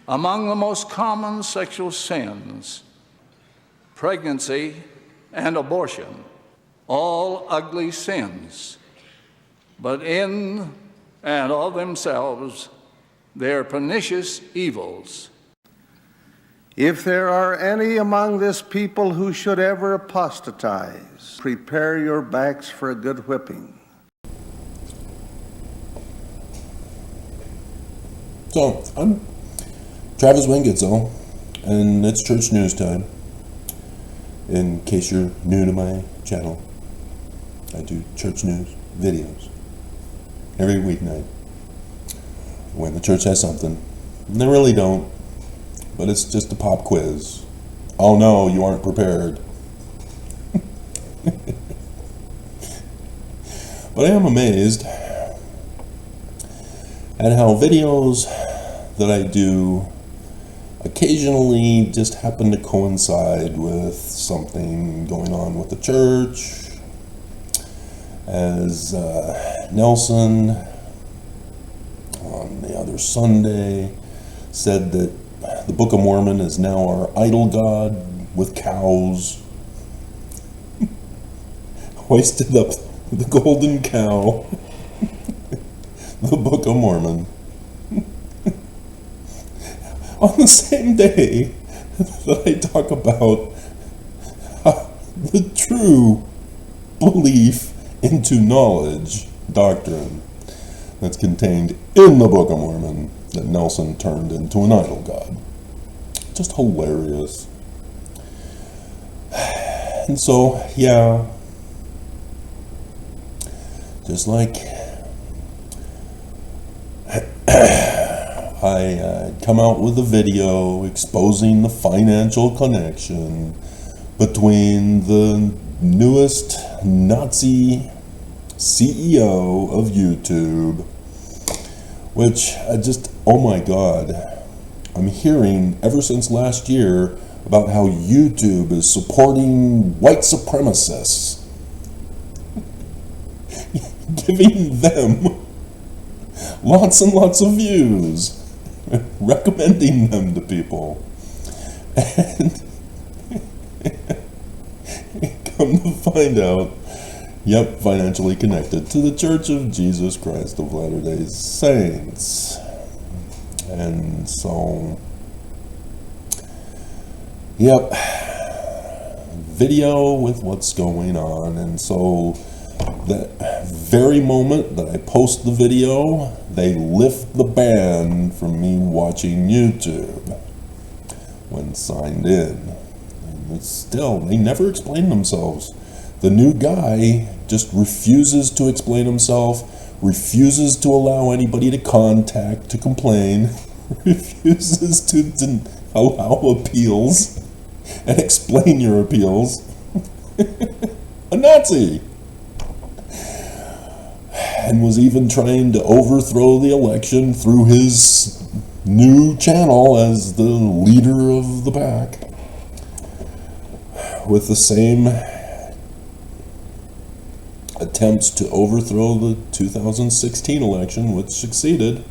Among the most common sexual sins, pregnancy and abortion, all ugly sins, but in and of themselves, they're pernicious evils. If there are any among this people who should ever apostatize, prepare your backs for a good whipping. So, I'm Travis Wingitzel, and it's church news time. In case you're new to my channel, I do church news videos every weeknight when the church has something. And they really don't, but it's just a pop quiz. Oh no, you aren't prepared. But I am amazed at how videos that I do occasionally just happen to coincide with something going on with the church. As Nelson on the other Sunday said that the Book of Mormon is now our idol god with cows. Hoisted up the golden cow, the Book of Mormon. On the same day that I talk about the true belief into knowledge doctrine that's contained in the Book of Mormon that Nelson turned into an idol god. Just hilarious. And so, yeah, just like I come out with a video exposing the financial connection between the newest Nazi CEO of YouTube, which I just, oh my God, I'm hearing ever since last year about how YouTube is supporting white supremacists, giving them lots and lots of views, recommending them to people, and come to find out, yep, financially connected to the Church of Jesus Christ of Latter-day Saints. And so, yep, video with what's going on. And so that very moment that I post the video, they lift the ban from me watching YouTube when signed in. And it's still, they never explain themselves. The new guy just refuses to explain himself, refuses to allow anybody to contact to complain, refuses to allow appeals and explain your appeals. A Nazi! And was even trying to overthrow the election through his new channel as the leader of the pack, with the same attempts to overthrow the 2016 election, which succeeded.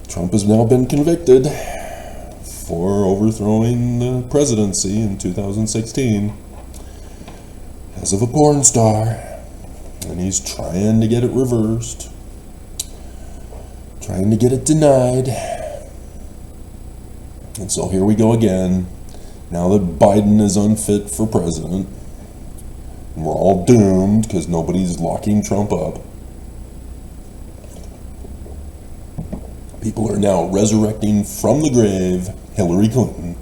Trump has now been convicted for overthrowing the presidency in 2016 as of a porn star. And he's trying to get it reversed, trying to get it denied. And so here we go again. Now that Biden is unfit for president, and we're all doomed because nobody's locking Trump up, people are now resurrecting from the grave Hillary Clinton.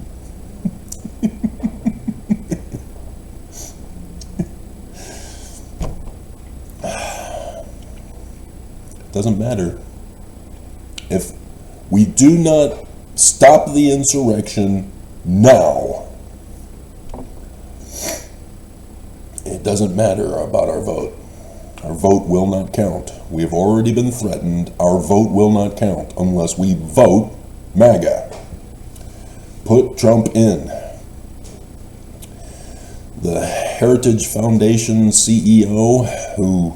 Doesn't matter. If we do not stop the insurrection now, it doesn't matter about our vote. Our vote will not count. We have already been threatened. Our vote will not count unless we vote MAGA. Put Trump in. The Heritage Foundation CEO, who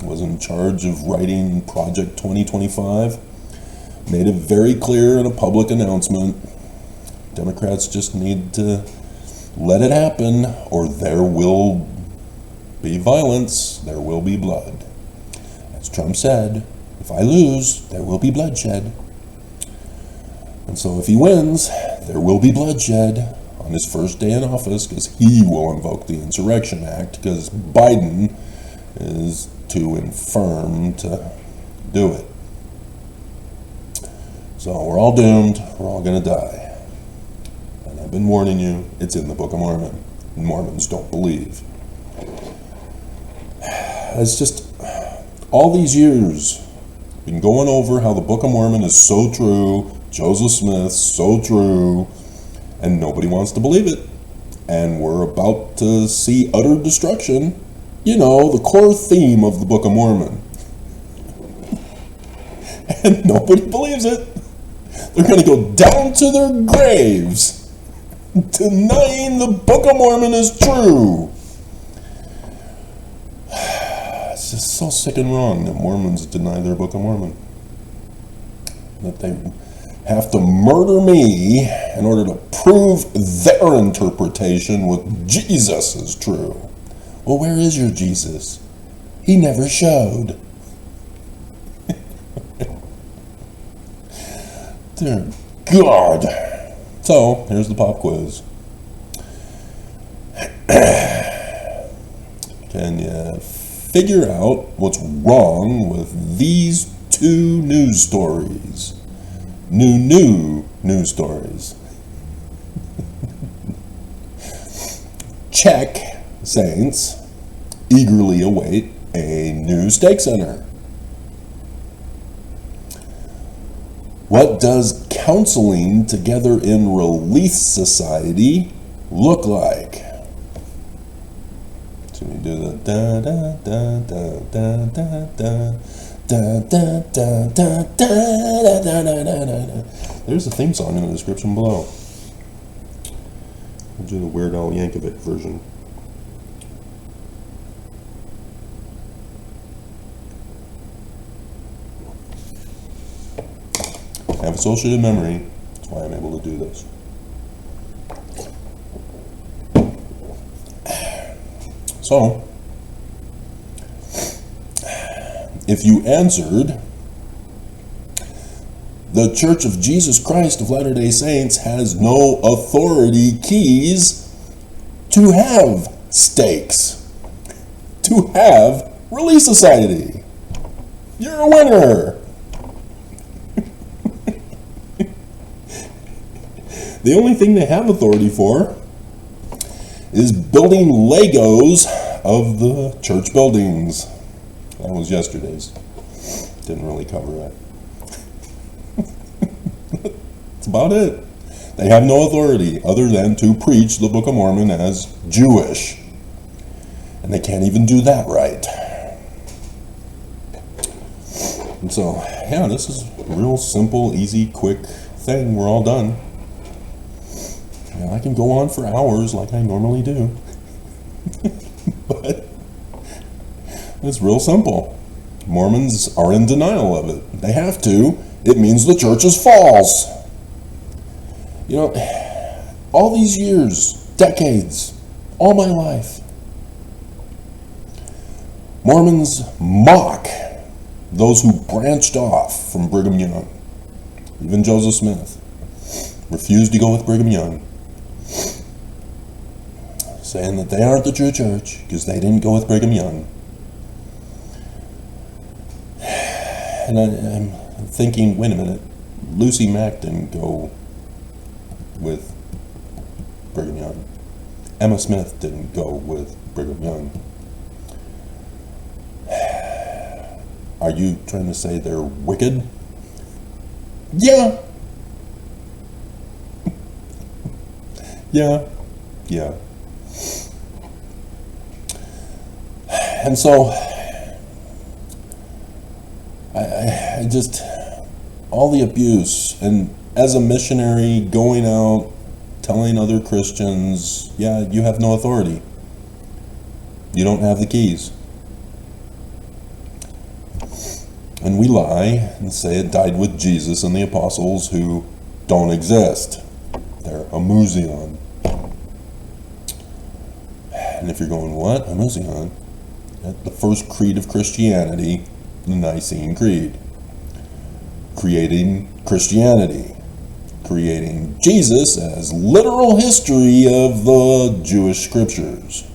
was in charge of writing Project 2025, made it very clear in a public announcement. Democrats just need to let it happen, or there will be violence, there will be blood. As Trump said, if I lose, there will be bloodshed. And so if he wins, there will be bloodshed on his first day in office, because he will invoke the Insurrection Act, because Biden is too infirm to do it. So we're all doomed, we're all going to die. And I've been warning you, it's in the Book of Mormon. Mormons don't believe. It's just, all these years, been going over how the Book of Mormon is so true, Joseph Smith, so true, and nobody wants to believe it. And we're about to see utter destruction. You know, the core theme of the Book of Mormon. And nobody believes it. They're going to go down to their graves denying the Book of Mormon is true. It's just so sick and wrong that Mormons deny their Book of Mormon. That they have to murder me in order to prove their interpretation with Jesus is true. Well, where is your Jesus? He never showed. Dear God. So, here's the pop quiz. Can you figure out what's wrong with these two news stories? New news stories. Czech saints eagerly await a new stake center. What does counseling together in Relief Society look like? So we do the da da da da da da da da da da da da da da da. There's the theme song in the description below. We'll do the Weird Al Yankovic version. I have associative memory, that's why I'm able to do this. So, if you answered, the Church of Jesus Christ of Latter-day Saints has no authority keys to have stakes, to have Relief Society. You're a winner. The only thing they have authority for is building Legos of the church buildings. That was yesterday's. Didn't really cover that. That's about it. They have no authority other than to preach the Book of Mormon as Jewish. And they can't even do that right. And so, yeah, this is a real simple, easy, quick thing. We're all done. I can go on for hours like I normally do. But it's real simple. Mormons are in denial of it. They have to. It means the church is false. You know, all these years, decades, all my life, Mormons mock those who branched off from Brigham Young. Even Joseph Smith refused to go with Brigham Young, saying that they aren't the true church because they didn't go with Brigham Young. And I'm thinking, wait a minute, Lucy Mack didn't go with Brigham Young. Emma Smith didn't go with Brigham Young. Are you trying to say they're wicked? Yeah. Yeah. And so, I just, all the abuse, and as a missionary going out, telling other Christians, yeah, you have no authority. You don't have the keys. And we lie and say it died with Jesus and the apostles who don't exist. They're a musion. And if you're going, what? A musion? The first creed of Christianity, the Nicene Creed. Creating Christianity. Creating Jesus as literal history of the Jewish scriptures.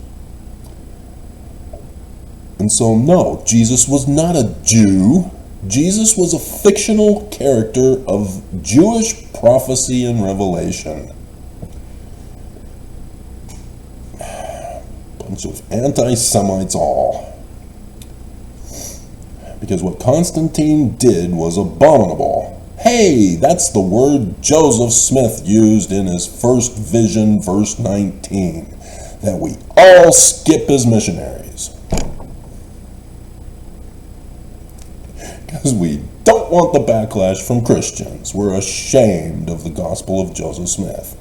And so, no, Jesus was not a Jew. Jesus was a fictional character of Jewish prophecy and revelation. Bunch of anti-Semites all. Because what Constantine did was abominable. Hey, that's the word Joseph Smith used in his first vision, verse 19, that we all skip as missionaries. Because we don't want the backlash from Christians. We're ashamed of the gospel of Joseph Smith.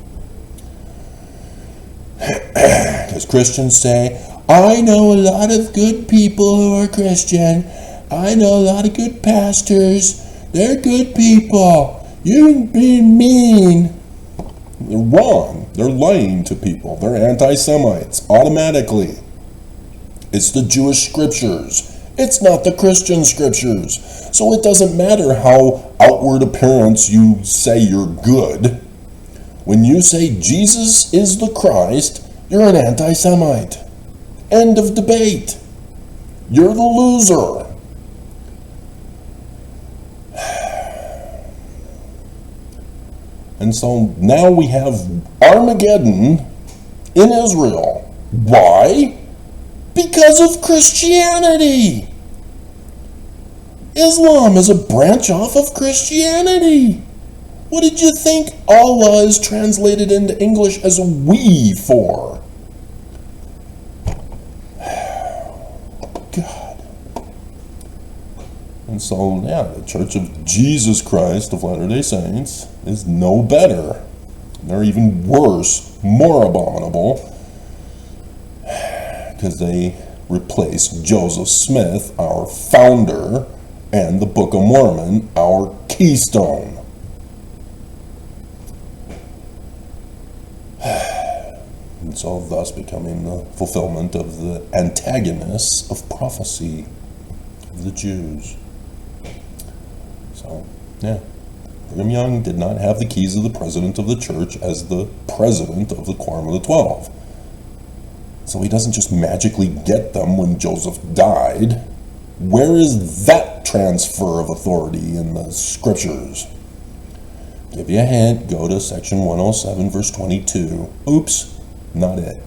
Because Christians say, I know a lot of good people who are Christian. I know a lot of good pastors. They're good people. You're being mean. They're wrong. They're lying to people. They're anti-Semites automatically. It's the Jewish scriptures. It's not the Christian scriptures. So it doesn't matter how outward appearance you say you're good. When you say Jesus is the Christ, you're an anti-Semite. End of debate. You're the loser. And so now we have Armageddon in Israel. Why? Because of Christianity. Islam is a branch off of Christianity. What did you think Allah is translated into English as we for? God. And so, yeah, the Church of Jesus Christ of Latter-day Saints is no better. They're even worse, more abominable, because they replaced Joseph Smith, our founder, and the Book of Mormon, our keystone. And so thus becoming the fulfillment of the antagonists of prophecy of the Jews. So, yeah. Brigham Young did not have the keys of the president of the church as the president of the Quorum of the 12. So he doesn't just magically get them when Joseph died. Where is that transfer of authority in the scriptures? Give you a hint, go to section 107, verse 22. Oops, not it.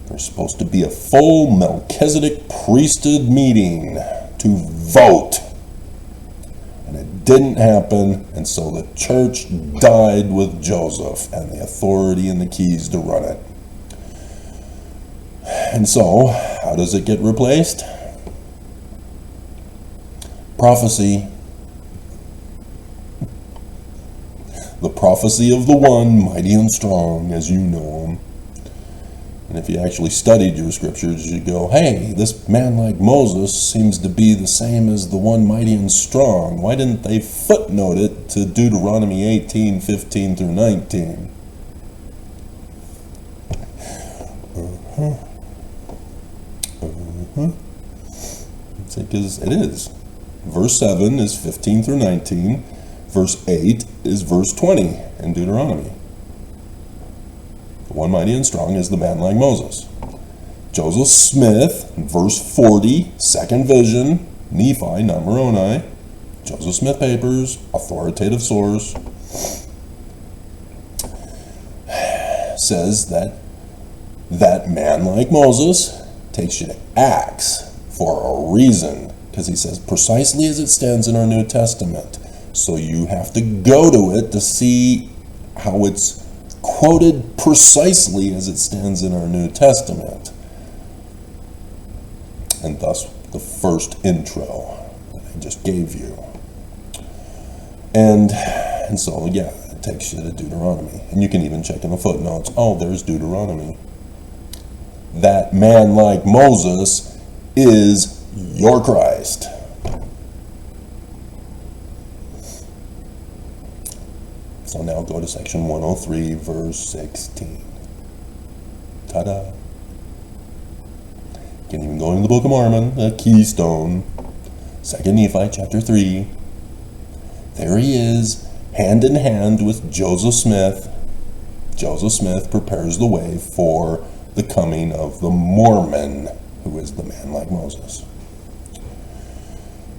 There's supposed to be a full Melchizedek priesthood meeting to vote. And it didn't happen, and so the church died with Joseph and the authority and the keys to run it. And so, how does it get replaced? Prophecy. The prophecy of the one, mighty and strong, as you know him. And if you actually studied your scriptures, you go, hey, this man like Moses seems to be the same as the one mighty and strong. Why didn't they footnote it to Deuteronomy 18, 15 through 19? Because it is. Verse 7 is 15 through 19. Verse 8 is verse 20 in Deuteronomy. The one mighty and strong is the man like Moses. Joseph Smith, verse 40, second vision, Nephi, not Moroni. Joseph Smith Papers, authoritative source, says that man like Moses takes you to Acts for a reason, because he says precisely as it stands in our New Testament. So you have to go to it to see how it's quoted precisely as it stands in our New Testament. And thus the first intro that I just gave you. And so, yeah, it takes you to Deuteronomy. And you can even check in the footnotes. Oh, there's Deuteronomy. That man like Moses is your Christ. So now go to section 103, verse 16. Ta-da. You can even go into the Book of Mormon, a keystone. 2 Nephi chapter 3. There he is, hand in hand with Joseph Smith. Joseph Smith prepares the way for the coming of the Mormon, who is the man like Moses.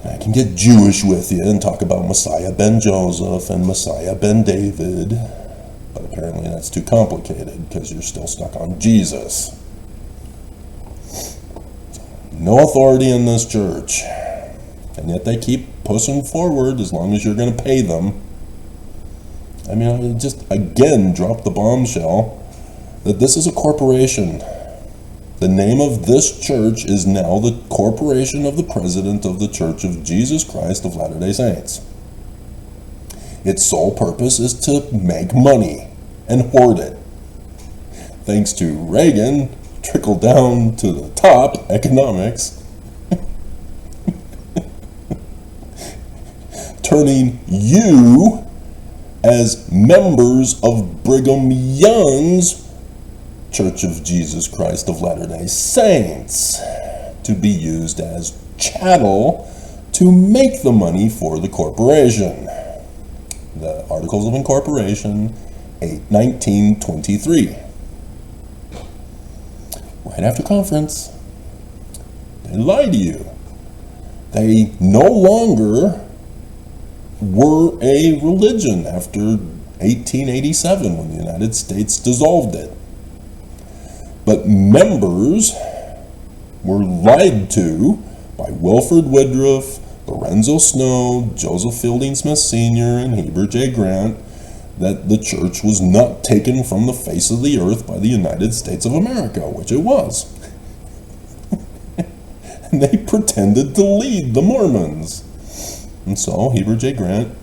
I can get Jewish with you and talk about Messiah ben Joseph and Messiah ben David, but apparently that's too complicated because you're still stuck on Jesus. No authority in this church, and yet they keep pushing forward as long as you're going to pay them. I mean, I just again drop the bombshell that this is a corporation. The name of this church is now the Corporation of the President of the Church of Jesus Christ of Latter-day Saints. Its sole purpose is to make money and hoard it. Thanks to Reagan, trickle down to the top economics, turning you as members of Brigham Young's Church of Jesus Christ of Latter-day Saints to be used as chattel to make the money for the corporation. The Articles of Incorporation, 1923. Right after conference, they lied to you. They no longer were a religion after 1887 when the United States dissolved it. But members were lied to by Wilford Woodruff, Lorenzo Snow, Joseph Fielding Smith Sr., and Heber J. Grant that the church was not taken from the face of the earth by the United States of America, which it was. And they pretended to lead the Mormons. And so Heber J. Grant,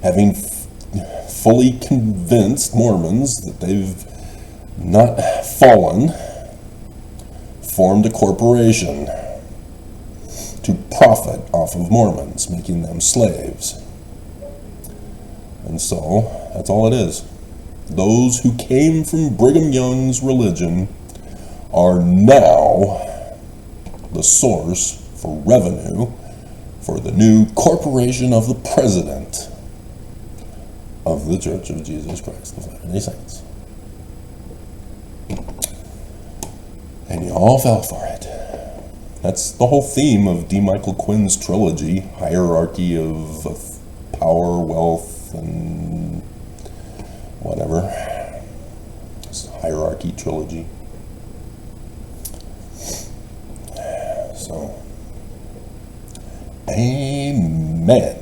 having fully convinced Mormons that they've not fallen, formed a corporation to profit off of Mormons, making them slaves. And so, that's all it is. Those who came from Brigham Young's religion are now the source for revenue for the new Corporation of the President of the Church of Jesus Christ of Latter-day Saints. And you all fell for it. That's the whole theme of D. Michael Quinn's trilogy, Hierarchy of Power, Wealth, and whatever. It's Hierarchy trilogy. So, amen.